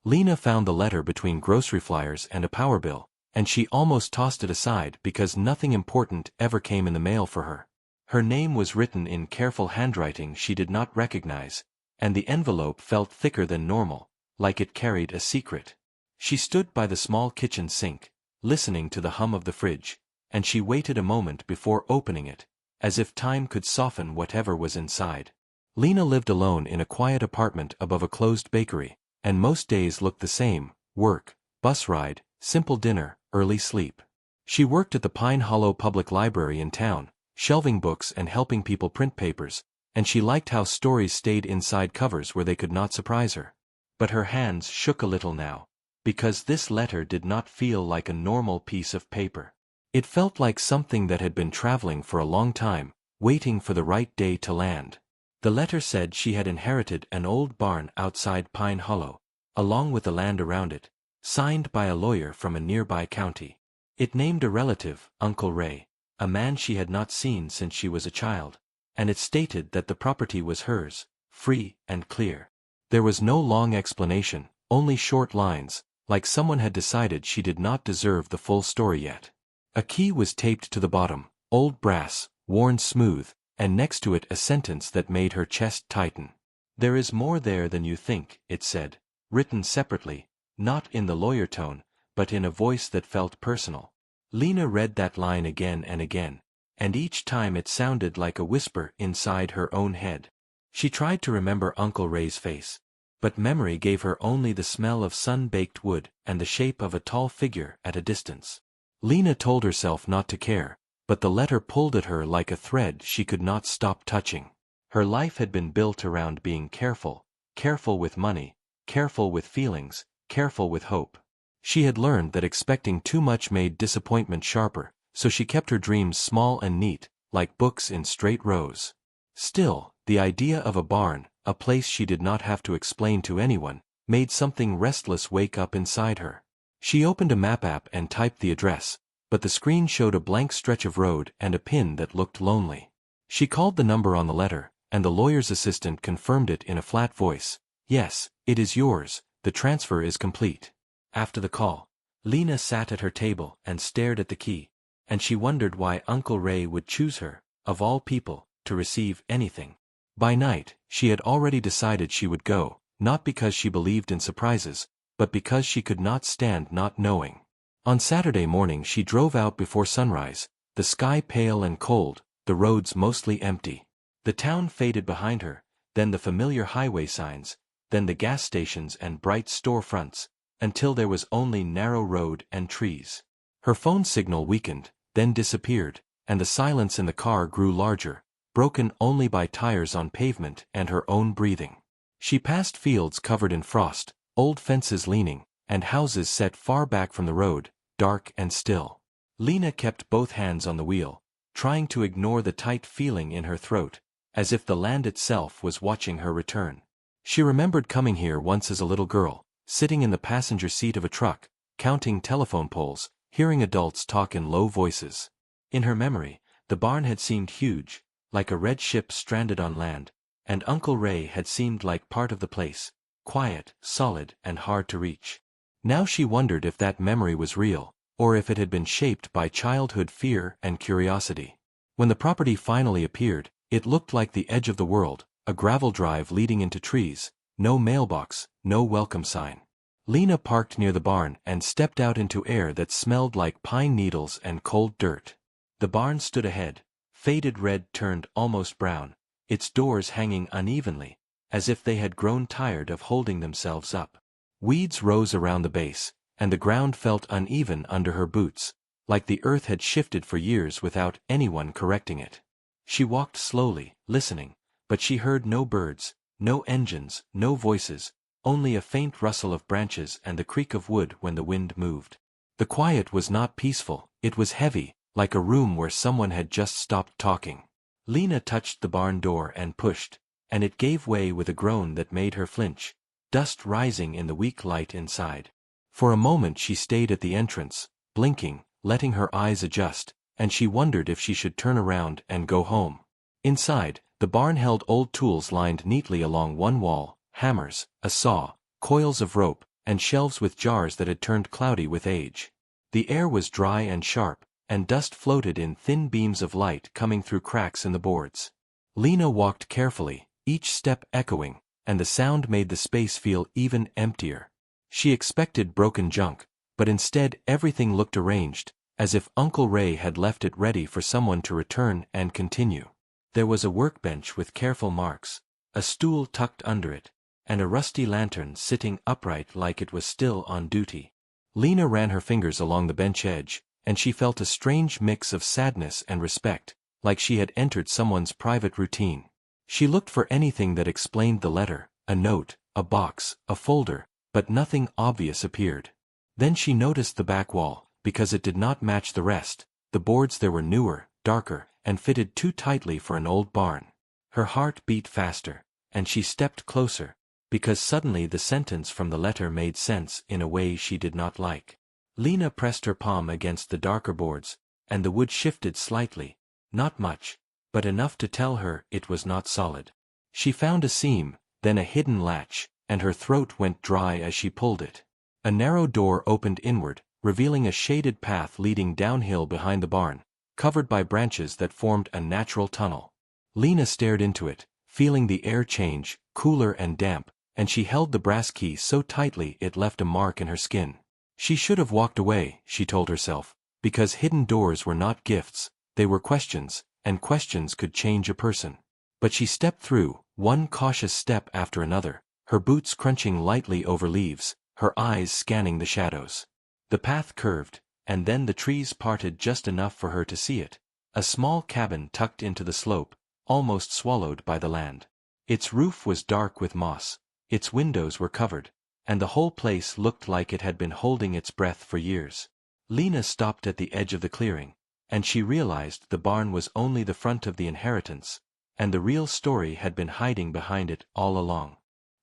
Lena found the letter between grocery flyers and a power bill, and she almost tossed it aside because nothing important ever came in the mail for her. Her name was written in careful handwriting she did not recognize, and the envelope felt thicker than normal, like it carried a secret. She stood by the small kitchen sink, listening to the hum of the fridge, and she waited a moment before opening it, as if time could soften whatever was inside. Lena lived alone in a quiet apartment above a closed bakery, and most days looked the same: work, bus ride, simple dinner, early sleep. She worked at the Pine Hollow Public Library in town, shelving books and helping people print papers, and she liked how stories stayed inside covers where they could not surprise her. But her hands shook a little now, because this letter did not feel like a normal piece of paper. It felt like something that had been traveling for a long time, waiting for the right day to land. The letter said she had inherited an old barn outside Pine Hollow, along with the land around it, signed by a lawyer from a nearby county. It named a relative, Uncle Ray, a man she had not seen since she was a child, and it stated that the property was hers, free and clear. There was no long explanation, only short lines, like someone had decided she did not deserve the full story yet. A key was taped to the bottom, old brass, worn smooth, and next to it a sentence that made her chest tighten. "There is more there than you think," it said, written separately, not in the lawyer tone, but in a voice that felt personal. Lena read that line again and again, and each time it sounded like a whisper inside her own head. She tried to remember Uncle Ray's face, but memory gave her only the smell of sun-baked wood and the shape of a tall figure at a distance. Lena told herself not to care, but the letter pulled at her like a thread she could not stop touching. Her life had been built around being careful, careful with money, careful with feelings, careful with hope. She had learned that expecting too much made disappointment sharper, so she kept her dreams small and neat, like books in straight rows. Still, the idea of a barn, a place she did not have to explain to anyone, made something restless wake up inside her. She opened a map app and typed the address, but the screen showed a blank stretch of road and a pin that looked lonely. She called the number on the letter, and the lawyer's assistant confirmed it in a flat voice. "Yes, it is yours, the transfer is complete." After the call, Lena sat at her table and stared at the key, and she wondered why Uncle Ray would choose her, of all people, to receive anything. By night, she had already decided she would go, not because she believed in surprises, but because she could not stand not knowing. On Saturday morning she drove out before sunrise, the sky pale and cold, the roads mostly empty. The town faded behind her, then the familiar highway signs, then the gas stations and bright storefronts, until there was only narrow road and trees. Her phone signal weakened, then disappeared, and the silence in the car grew larger, broken only by tires on pavement and her own breathing. She passed fields covered in frost, old fences leaning, and houses set far back from the road, dark and still. Lena kept both hands on the wheel, trying to ignore the tight feeling in her throat, as if the land itself was watching her return. She remembered coming here once as a little girl, sitting in the passenger seat of a truck, counting telephone poles, hearing adults talk in low voices. In her memory, the barn had seemed huge, like a red ship stranded on land, and Uncle Ray had seemed like part of the place, quiet, solid, and hard to reach. Now she wondered if that memory was real, or if it had been shaped by childhood fear and curiosity. When the property finally appeared, it looked like the edge of the world, a gravel drive leading into trees, no mailbox, no welcome sign. Lena parked near the barn and stepped out into air that smelled like pine needles and cold dirt. The barn stood ahead, faded red turned almost brown, its doors hanging unevenly, as if they had grown tired of holding themselves up. Weeds rose around the base, and the ground felt uneven under her boots, like the earth had shifted for years without anyone correcting it. She walked slowly, listening, but she heard no birds, no engines, no voices, only a faint rustle of branches and the creak of wood when the wind moved. The quiet was not peaceful, it was heavy, like a room where someone had just stopped talking. Lena touched the barn door and pushed, and it gave way with a groan that made her flinch, dust rising in the weak light inside. For a moment she stayed at the entrance, blinking, letting her eyes adjust, and she wondered if she should turn around and go home. Inside, the barn held old tools lined neatly along one wall: hammers, a saw, coils of rope, and shelves with jars that had turned cloudy with age. The air was dry and sharp, and dust floated in thin beams of light coming through cracks in the boards. Lena walked carefully, each step echoing, and the sound made the space feel even emptier. She expected broken junk, but instead everything looked arranged, as if Uncle Ray had left it ready for someone to return and continue. There was a workbench with careful marks, a stool tucked under it, and a rusty lantern sitting upright like it was still on duty. Lena ran her fingers along the bench edge, and she felt a strange mix of sadness and respect, like she had entered someone's private routine. She looked for anything that explained the letter, a note, a box, a folder, but nothing obvious appeared. Then she noticed the back wall, because it did not match the rest. The boards there were newer, darker, and fitted too tightly for an old barn. Her heart beat faster, and she stepped closer, because suddenly the sentence from the letter made sense in a way she did not like. Lena pressed her palm against the darker boards, and the wood shifted slightly, not much, but enough to tell her it was not solid. She found a seam, then a hidden latch, and her throat went dry as she pulled it. A narrow door opened inward, revealing a shaded path leading downhill behind the barn, covered by branches that formed a natural tunnel. Lena stared into it, feeling the air change, cooler and damp, and she held the brass key so tightly it left a mark in her skin. She should have walked away, she told herself, because hidden doors were not gifts, they were questions, and questions could change a person. But she stepped through, one cautious step after another, her boots crunching lightly over leaves, her eyes scanning the shadows. The path curved, and then the trees parted just enough for her to see it. A small cabin tucked into the slope, almost swallowed by the land. Its roof was dark with moss, its windows were covered, and the whole place looked like it had been holding its breath for years. Lena stopped at the edge of the clearing, and she realized the barn was only the front of the inheritance, and the real story had been hiding behind it all along.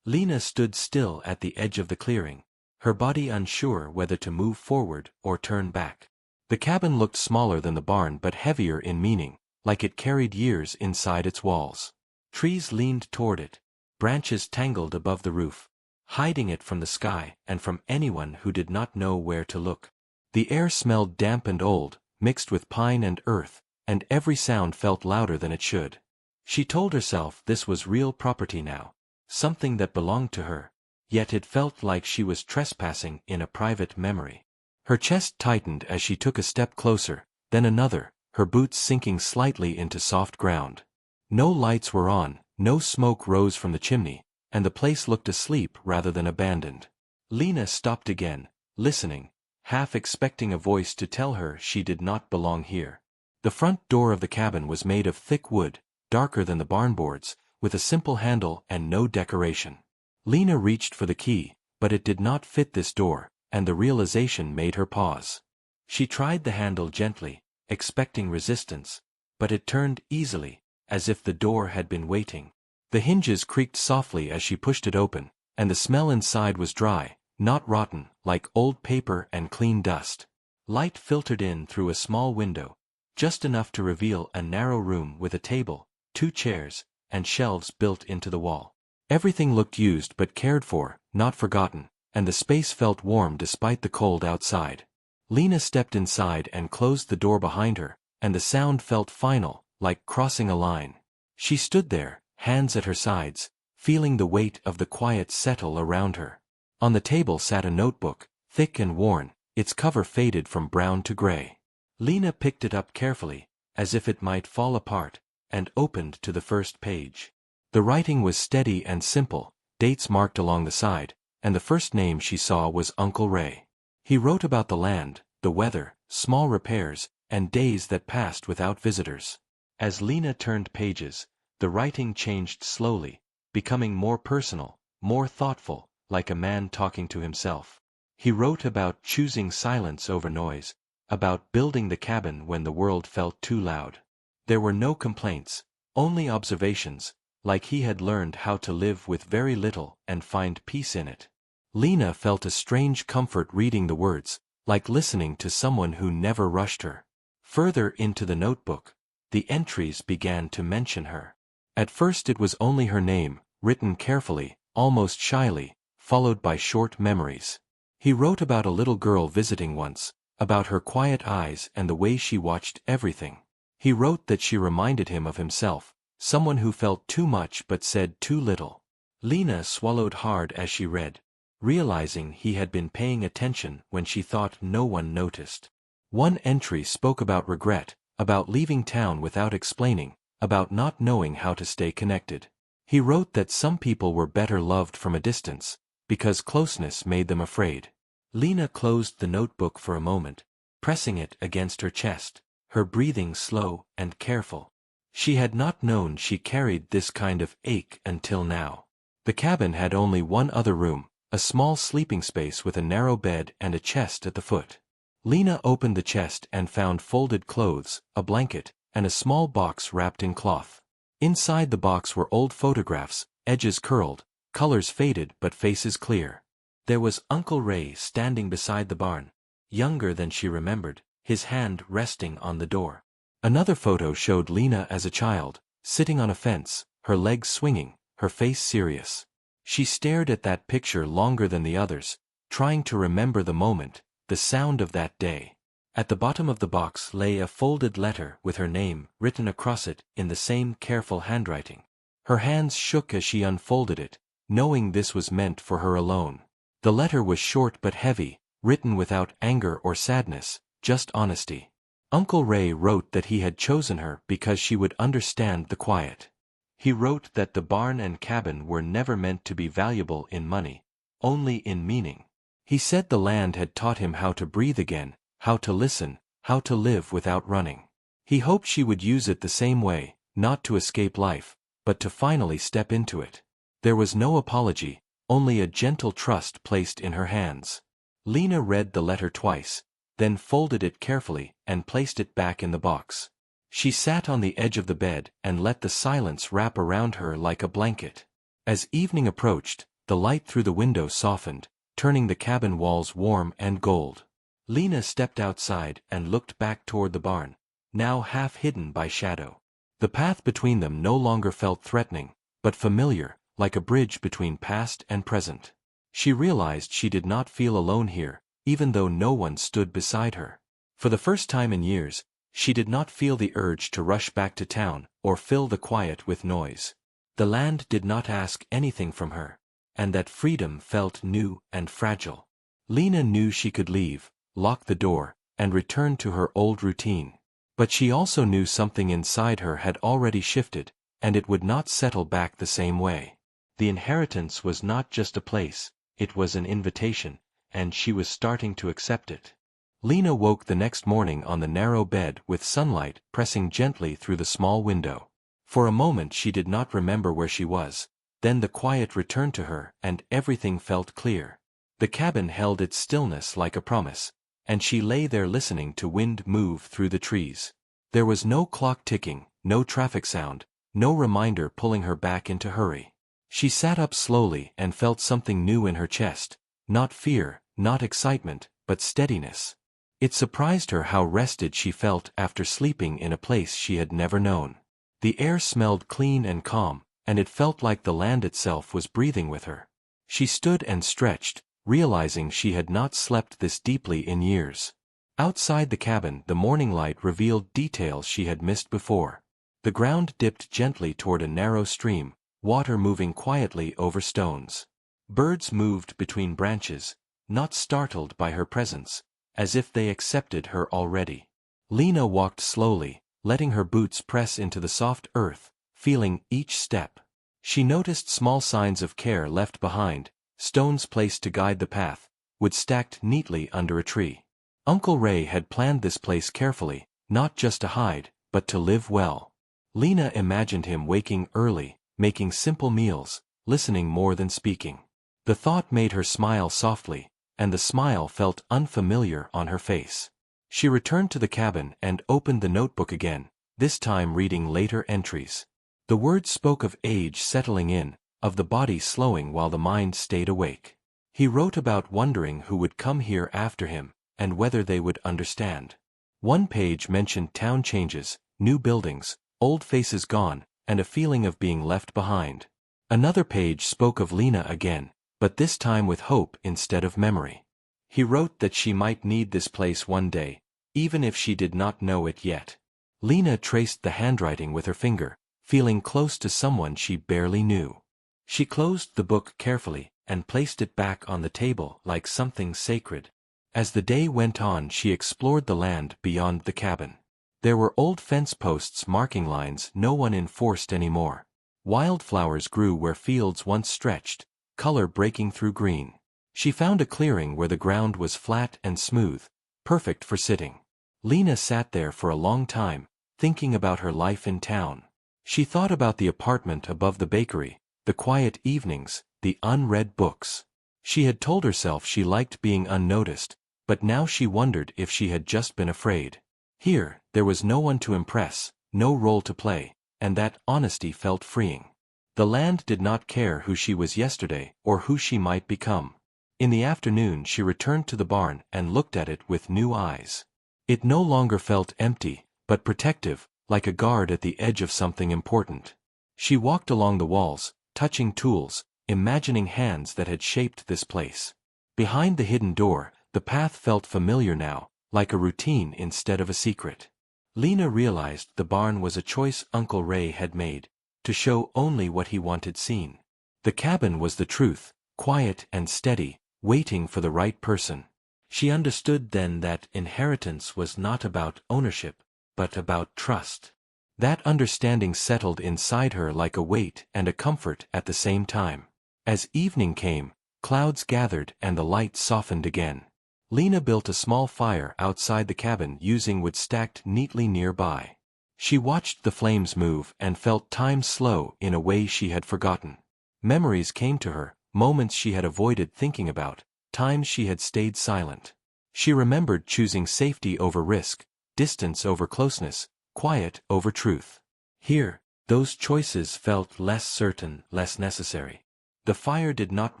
Lena stood still at the edge of the clearing, her body unsure whether to move forward or turn back. The cabin looked smaller than the barn but heavier in meaning, like it carried years inside its walls. Trees leaned toward it, branches tangled above the roof, hiding it from the sky and from anyone who did not know where to look. The air smelled damp and old, mixed with pine and earth, and every sound felt louder than it should. She told herself this was real property now, something that belonged to her, yet it felt like she was trespassing in a private memory. Her chest tightened as she took a step closer, then another, her boots sinking slightly into soft ground. No lights were on, no smoke rose from the chimney, and the place looked asleep rather than abandoned. Lena stopped again, listening, half expecting a voice to tell her she did not belong here. The front door of the cabin was made of thick wood, darker than the barn boards, with a simple handle and no decoration. Lena reached for the key, but it did not fit this door, and the realization made her pause. She tried the handle gently, expecting resistance, but it turned easily, as if the door had been waiting. The hinges creaked softly as she pushed it open, and the smell inside was dry, not rotten, like old paper and clean dust. Light filtered in through a small window, just enough to reveal a narrow room with a table, 2 chairs, and shelves built into the wall. Everything looked used but cared for, not forgotten, and the space felt warm despite the cold outside. Lena stepped inside and closed the door behind her, and the sound felt final, like crossing a line. She stood there, hands at her sides, feeling the weight of the quiet settle around her. On the table sat a notebook, thick and worn, its cover faded from brown to gray. Lena picked it up carefully, as if it might fall apart, and opened to the first page. The writing was steady and simple, dates marked along the side, and the first name she saw was Uncle Ray. He wrote about the land, the weather, small repairs, and days that passed without visitors. As Lena turned pages, the writing changed slowly, becoming more personal, more thoughtful, like a man talking to himself. He wrote about choosing silence over noise, about building the cabin when the world felt too loud. There were no complaints, only observations, like he had learned how to live with very little and find peace in it. Lena felt a strange comfort reading the words, like listening to someone who never rushed her. Further into the notebook, the entries began to mention her. At first it was only her name, written carefully, almost shyly, followed by short memories. He wrote about a little girl visiting once, about her quiet eyes and the way she watched everything. He wrote that she reminded him of himself, someone who felt too much but said too little. Lena swallowed hard as she read, realizing he had been paying attention when she thought no one noticed. One entry spoke about regret, about leaving town without explaining, about not knowing how to stay connected. He wrote that some people were better loved from a distance, because closeness made them afraid. Lena closed the notebook for a moment, pressing it against her chest, her breathing slow and careful. She had not known she carried this kind of ache until now. The cabin had only one other room, a small sleeping space with a narrow bed and a chest at the foot. Lena opened the chest and found folded clothes, a blanket, and a small box wrapped in cloth. Inside the box were old photographs, edges curled, colors faded but faces clear. There was Uncle Ray standing beside the barn, younger than she remembered, his hand resting on the door. Another photo showed Lena as a child, sitting on a fence, her legs swinging, her face serious. She stared at that picture longer than the others, trying to remember the moment, the sound of that day. At the bottom of the box lay a folded letter with her name written across it in the same careful handwriting. Her hands shook as she unfolded it, knowing this was meant for her alone. The letter was short but heavy, written without anger or sadness, just honesty. Uncle Ray wrote that he had chosen her because she would understand the quiet. He wrote that the barn and cabin were never meant to be valuable in money, only in meaning. He said the land had taught him how to breathe again, how to listen, how to live without running. He hoped she would use it the same way, not to escape life, but to finally step into it. There was no apology, only a gentle trust placed in her hands. Lena read the letter twice, then folded it carefully and placed it back in the box. She sat on the edge of the bed and let the silence wrap around her like a blanket. As evening approached, the light through the window softened, turning the cabin walls warm and gold. Lena stepped outside and looked back toward the barn, now half hidden by shadow. The path between them no longer felt threatening, but familiar, like a bridge between past and present. She realized she did not feel alone here, even though no one stood beside her. For the first time in years, she did not feel the urge to rush back to town or fill the quiet with noise. The land did not ask anything from her, and that freedom felt new and fragile. Lena knew she could leave, lock the door, and return to her old routine. But she also knew something inside her had already shifted, and it would not settle back the same way. The inheritance was not just a place, it was an invitation, and she was starting to accept it. Lena woke the next morning on the narrow bed with sunlight pressing gently through the small window. For a moment she did not remember where she was, then the quiet returned to her and everything felt clear. The cabin held its stillness like a promise, and she lay there listening to wind move through the trees. There was no clock ticking, no traffic sound, no reminder pulling her back into hurry. She sat up slowly and felt something new in her chest, not fear, not excitement, but steadiness. It surprised her how rested she felt after sleeping in a place she had never known. The air smelled clean and calm, and it felt like the land itself was breathing with her. She stood and stretched, realizing she had not slept this deeply in years. Outside the cabin, the morning light revealed details she had missed before. The ground dipped gently toward a narrow stream, water moving quietly over stones. Birds moved between branches, not startled by her presence, as if they accepted her already. Lena walked slowly, letting her boots press into the soft earth, feeling each step. She noticed small signs of care left behind, stones placed to guide the path, wood stacked neatly under a tree. Uncle Ray had planned this place carefully, not just to hide, but to live well. Lena imagined him waking early, making simple meals, listening more than speaking. The thought made her smile softly, and the smile felt unfamiliar on her face. She returned to the cabin and opened the notebook again, this time reading later entries. The words spoke of age settling in, of the body slowing while the mind stayed awake. He wrote about wondering who would come here after him, and whether they would understand. One page mentioned town changes, new buildings, old faces gone, and a feeling of being left behind. Another page spoke of Lena again, but this time with hope instead of memory. He wrote that she might need this place one day, even if she did not know it yet. Lena traced the handwriting with her finger, feeling close to someone she barely knew. She closed the book carefully and placed it back on the table like something sacred. As the day went on, she explored the land beyond the cabin. There were old fence posts marking lines no one enforced anymore. Wildflowers grew where fields once stretched, color breaking through green. She found a clearing where the ground was flat and smooth, perfect for sitting. Lena sat there for a long time, thinking about her life in town. She thought about the apartment above the bakery, the quiet evenings, the unread books. She had told herself she liked being unnoticed, but now she wondered if she had just been afraid. Here, there was no one to impress, no role to play, and that honesty felt freeing. The land did not care who she was yesterday or who she might become. In the afternoon she returned to the barn and looked at it with new eyes. It no longer felt empty, but protective, like a guard at the edge of something important. She walked along the walls, touching tools, imagining hands that had shaped this place. Behind the hidden door, the path felt familiar now, like a routine instead of a secret. Lena realized the barn was a choice Uncle Ray had made, to show only what he wanted seen. The cabin was the truth, quiet and steady, waiting for the right person. She understood then that inheritance was not about ownership, but about trust. That understanding settled inside her like a weight and a comfort at the same time. As evening came, clouds gathered and the light softened again. Lena built a small fire outside the cabin using wood stacked neatly nearby. She watched the flames move and felt time slow in a way she had forgotten. Memories came to her, moments she had avoided thinking about, times she had stayed silent. She remembered choosing safety over risk, distance over closeness, quiet over truth. Here, those choices felt less certain, less necessary. The fire did not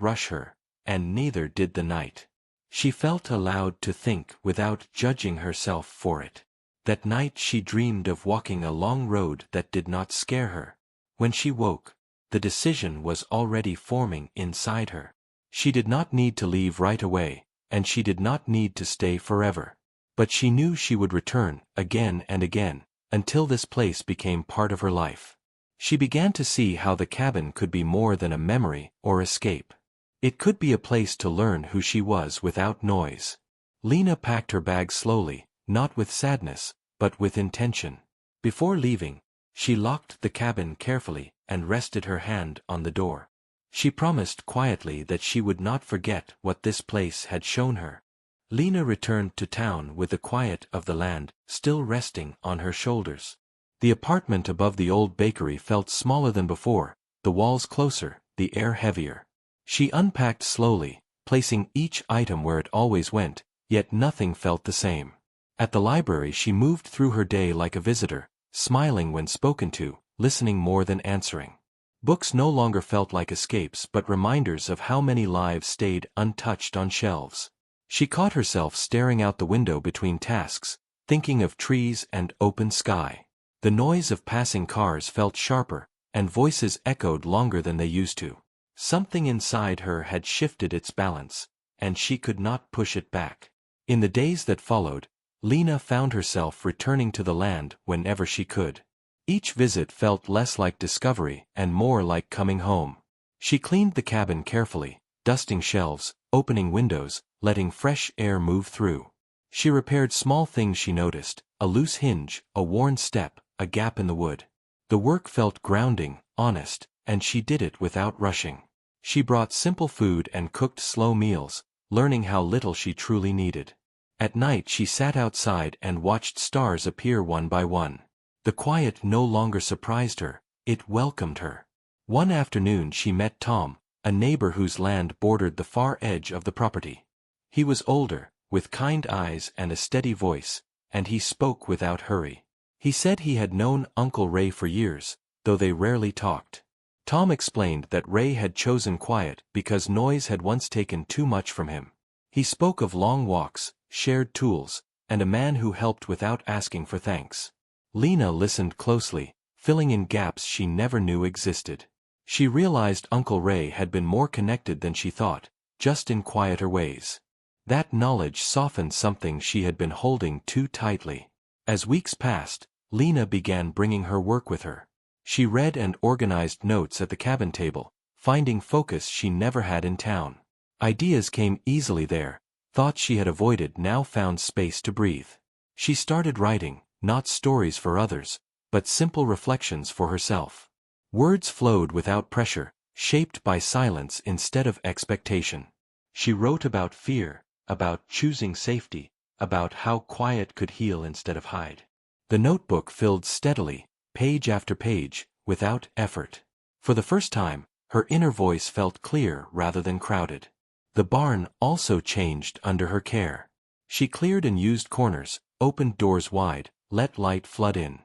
rush her, and neither did the night. She felt allowed to think without judging herself for it. That night she dreamed of walking a long road that did not scare her. When she woke, the decision was already forming inside her. She did not need to leave right away, and she did not need to stay forever. But she knew she would return, again and again, until this place became part of her life. She began to see how the cabin could be more than a memory or escape. It could be a place to learn who she was without noise. Lena packed her bag slowly, not with sadness, but with intention. Before leaving, she locked the cabin carefully and rested her hand on the door. She promised quietly that she would not forget what this place had shown her. Lena returned to town with the quiet of the land still resting on her shoulders. The apartment above the old bakery felt smaller than before, the walls closer, the air heavier. She unpacked slowly, placing each item where it always went, yet nothing felt the same. At the library she moved through her day like a visitor, smiling when spoken to, listening more than answering. Books no longer felt like escapes but reminders of how many lives stayed untouched on shelves. She caught herself staring out the window between tasks, thinking of trees and open sky. The noise of passing cars felt sharper, and voices echoed longer than they used to. Something inside her had shifted its balance, and she could not push it back. In the days that followed, Lena found herself returning to the land whenever she could. Each visit felt less like discovery and more like coming home. She cleaned the cabin carefully, dusting shelves, opening windows, letting fresh air move through. She repaired small things she noticed, a loose hinge, a worn step, a gap in the wood. The work felt grounding, honest, and she did it without rushing. She brought simple food and cooked slow meals, learning how little she truly needed. At night she sat outside and watched stars appear one by one. The quiet no longer surprised her, it welcomed her. One afternoon she met Tom, a neighbor whose land bordered the far edge of the property. He was older, with kind eyes and a steady voice, and he spoke without hurry. He said he had known Uncle Ray for years, though they rarely talked. Tom explained that Ray had chosen quiet because noise had once taken too much from him. He spoke of long walks, shared tools, and a man who helped without asking for thanks. Lena listened closely, filling in gaps she never knew existed. She realized Uncle Ray had been more connected than she thought, just in quieter ways. That knowledge softened something she had been holding too tightly. As weeks passed, Lena began bringing her work with her. She read and organized notes at the cabin table, finding focus she never had in town. Ideas came easily there, thoughts she had avoided now found space to breathe. She started writing, not stories for others, but simple reflections for herself. Words flowed without pressure, shaped by silence instead of expectation. She wrote about fear, about choosing safety, about how quiet could heal instead of hide. The notebook filled steadily, page after page, without effort. For the first time, her inner voice felt clear rather than crowded. The barn also changed under her care. She cleared and used corners, opened doors wide, let light flood in.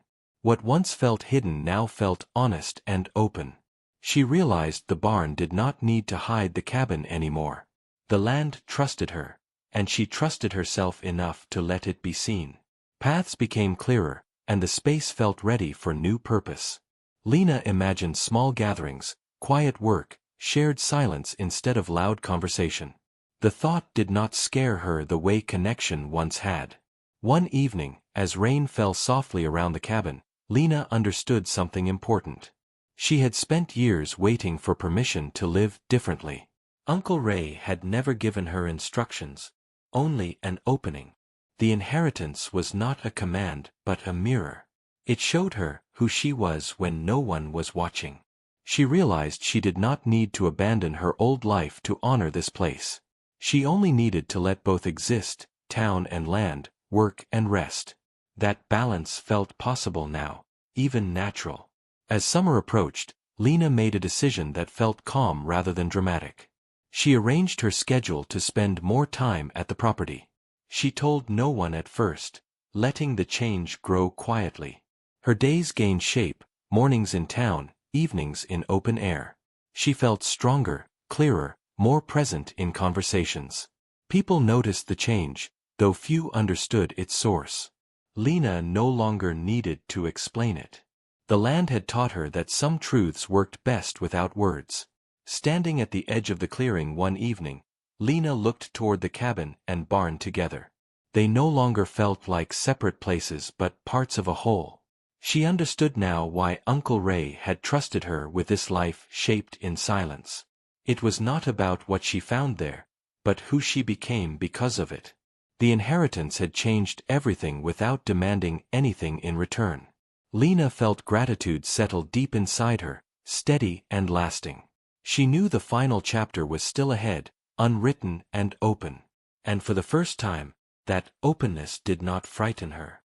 What once felt hidden now felt honest and open. She realized the barn did not need to hide the cabin anymore. The land trusted her, and she trusted herself enough to let it be seen. Paths became clearer, and the space felt ready for new purpose. Lena imagined small gatherings, quiet work, shared silence instead of loud conversation. The thought did not scare her the way connection once had. One evening, as rain fell softly around the cabin, Lena understood something important. She had spent years waiting for permission to live differently. Uncle Ray had never given her instructions, only an opening. The inheritance was not a command but a mirror. It showed her who she was when no one was watching. She realized she did not need to abandon her old life to honor this place. She only needed to let both exist, town and land, work and rest. That balance felt possible now, even natural. As summer approached, Lena made a decision that felt calm rather than dramatic. She arranged her schedule to spend more time at the property. She told no one at first, letting the change grow quietly. Her days gained shape, mornings in town, evenings in open air. She felt stronger, clearer, more present in conversations. People noticed the change, though few understood its source. Lena no longer needed to explain it. The land had taught her that some truths worked best without words. Standing at the edge of the clearing one evening, Lena looked toward the cabin and barn together. They no longer felt like separate places but parts of a whole. She understood now why Uncle Ray had trusted her with this life shaped in silence. It was not about what she found there, but who she became because of it. The inheritance had changed everything without demanding anything in return. Lena felt gratitude settle deep inside her, steady and lasting. She knew the final chapter was still ahead, unwritten and open. And for the first time, that openness did not frighten her.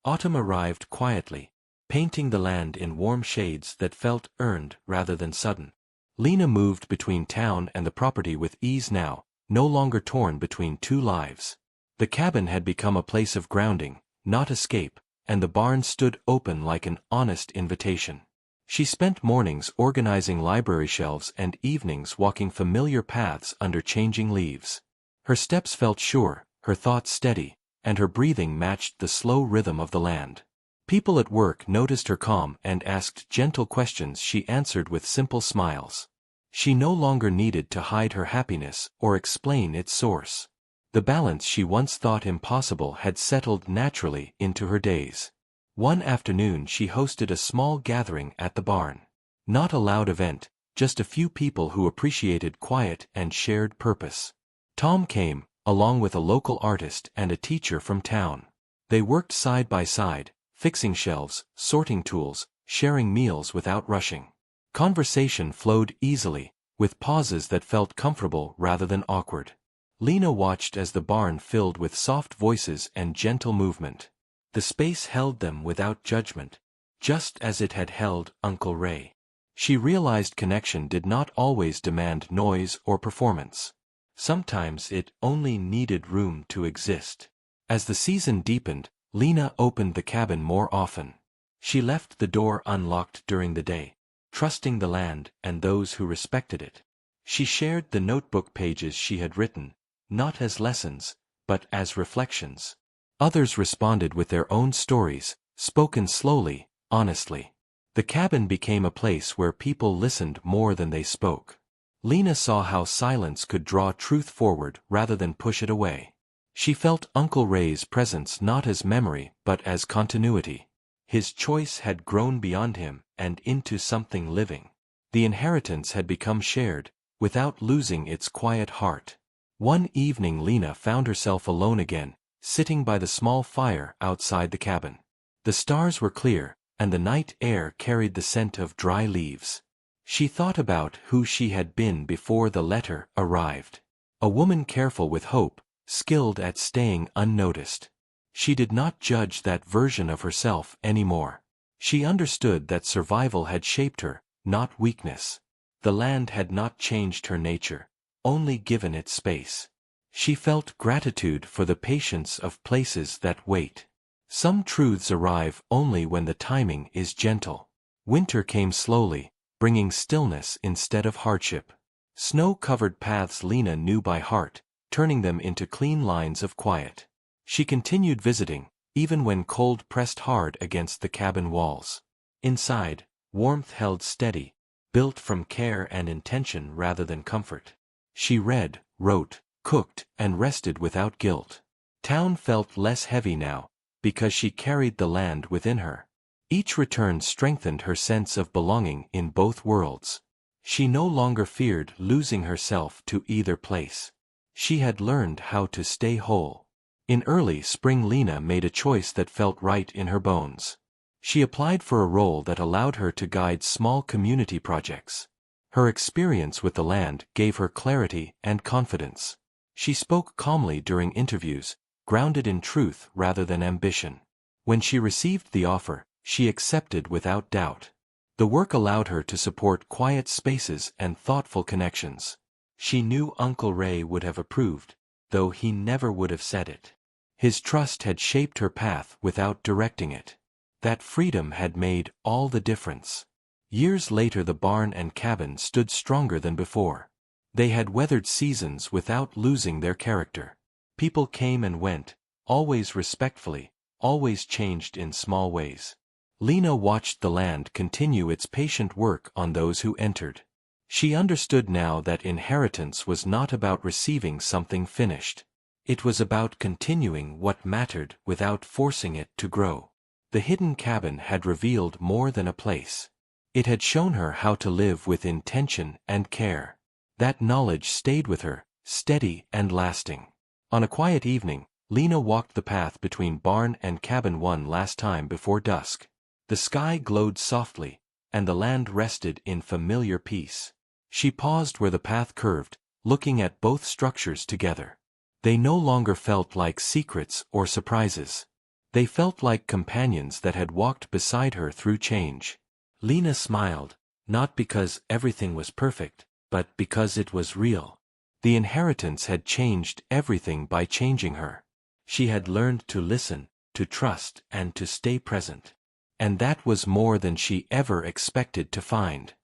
Autumn arrived quietly, painting the land in warm shades that felt earned rather than sudden. Lena moved between town and the property with ease now, no longer torn between two lives. The cabin had become a place of grounding, not escape, and the barn stood open like an honest invitation. She spent mornings organizing library shelves and evenings walking familiar paths under changing leaves. Her steps felt sure, her thoughts steady, and her breathing matched the slow rhythm of the land. People at work noticed her calm and asked gentle questions she answered with simple smiles. She no longer needed to hide her happiness or explain its source. The balance she once thought impossible had settled naturally into her days. One afternoon she hosted a small gathering at the barn. Not a loud event, just a few people who appreciated quiet and shared purpose. Tom came, along with a local artist and a teacher from town. They worked side by side, fixing shelves, sorting tools, sharing meals without rushing. Conversation flowed easily, with pauses that felt comfortable rather than awkward. Lena watched as the barn filled with soft voices and gentle movement. The space held them without judgment, just as it had held Uncle Ray. She realized connection did not always demand noise or performance. Sometimes it only needed room to exist. As the season deepened, Lena opened the cabin more often. She left the door unlocked during the day, trusting the land and those who respected it. She shared the notebook pages she had written, not as lessons, but as reflections. Others responded with their own stories, spoken slowly, honestly. The cabin became a place where people listened more than they spoke. Lena saw how silence could draw truth forward rather than push it away. She felt Uncle Ray's presence not as memory but as continuity. His choice had grown beyond him and into something living. The inheritance had become shared, without losing its quiet heart. One evening Lena found herself alone again, sitting by the small fire outside the cabin. The stars were clear, and the night air carried the scent of dry leaves. She thought about who she had been before the letter arrived. A woman careful with hope, skilled at staying unnoticed. She did not judge that version of herself anymore. She understood that survival had shaped her, not weakness. The land had not changed her nature, only given it space. She felt gratitude for the patience of places that wait. Some truths arrive only when the timing is gentle. Winter came slowly, bringing stillness instead of hardship. Snow-covered paths Lena knew by heart, turning them into clean lines of quiet. She continued visiting, even when cold pressed hard against the cabin walls. Inside, warmth held steady, built from care and intention rather than comfort. She read, wrote, cooked, and rested without guilt. Town felt less heavy now, because she carried the land within her. Each return strengthened her sense of belonging in both worlds. She no longer feared losing herself to either place. She had learned how to stay whole. In early spring Lena made a choice that felt right in her bones. She applied for a role that allowed her to guide small community projects. Her experience with the land gave her clarity and confidence. She spoke calmly during interviews, grounded in truth rather than ambition. When she received the offer, she accepted without doubt. The work allowed her to support quiet spaces and thoughtful connections. She knew Uncle Ray would have approved, though he never would have said it. His trust had shaped her path without directing it. That freedom had made all the difference. Years later the barn and cabin stood stronger than before. They had weathered seasons without losing their character. People came and went, always respectfully, always changed in small ways. Lena watched the land continue its patient work on those who entered. She understood now that inheritance was not about receiving something finished. It was about continuing what mattered without forcing it to grow. The hidden cabin had revealed more than a place. It had shown her how to live with intention and care. That knowledge stayed with her, steady and lasting. On a quiet evening, Lena walked the path between barn and cabin one last time before dusk. The sky glowed softly, and the land rested in familiar peace. She paused where the path curved, looking at both structures together. They no longer felt like secrets or surprises. They felt like companions that had walked beside her through change. Lena smiled, not because everything was perfect, but because it was real. The inheritance had changed everything by changing her. She had learned to listen, to trust, and to stay present. And that was more than she ever expected to find.